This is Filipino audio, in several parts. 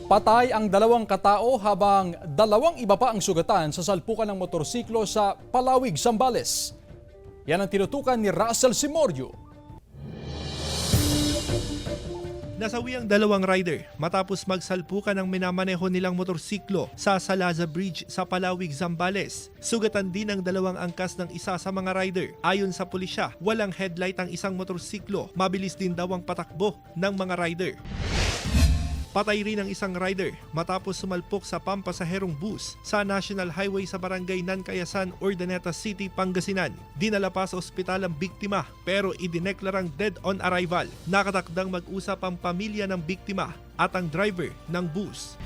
Patay ang dalawang katao habang dalawang iba pa ang sugatan sa salpukan ng motorsiklo sa Palawig, Zambales. Yan ang tinutukan ni Russell Simorio. Nasawi ang dalawang rider matapos magsalpukan ng minamaneho nilang motorsiklo sa Salaza Bridge sa Palawig, Zambales. Sugatan din ang dalawang angkas ng isa sa mga rider. Ayon sa pulisya, walang headlight ang isang motorsiklo. Mabilis din daw ang patakbo ng mga rider. Patay rin ang isang rider matapos sumalpok sa pampasaherong bus sa National Highway sa barangay Nancayasan, Urdaneta City, Pangasinan. Dinala pa sa ospital ang biktima pero idineklarang dead on arrival. Nakatakdang mag-usap ang pamilya ng biktima at ang driver ng bus.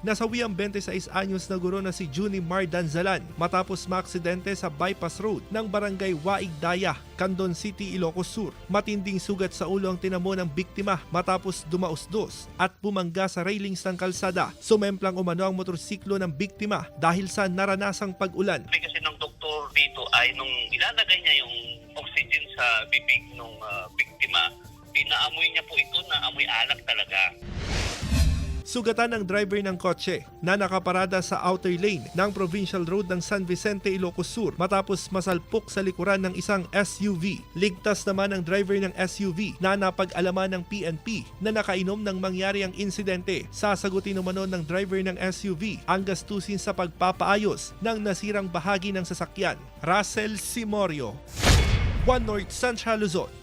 Nasawi ang 26 anyos na guro na si Juni Mar Danzalan matapos maaksidente sa bypass road ng barangay Waigdaya, Candon City, Ilocos Sur. Matinding sugat sa ulo ang tinamo ng biktima matapos dumausdos at bumangga sa railings ng kalsada. Sumemplang umano ang motorsiklo ng biktima dahil sa naranasang pag-ulan. Kasi ng doktor dito ay nung ilalagay niya yung oxygen sa bibig ng biktima, pinaamoy niya po ito na amoy alak talaga. Sugatan ng driver ng kotse na nakaparada sa outer lane ng Provincial Road ng San Vicente, Ilocos Sur matapos masalpok sa likuran ng isang SUV. Ligtas naman ang driver ng SUV na napag-alaman ng PNP na nakainom nang mangyari ang insidente. Sasagutin umano ng driver ng SUV ang gastusin sa pagpapaayos ng nasirang bahagi ng sasakyan. Russell Simorio, One North Central Luzon.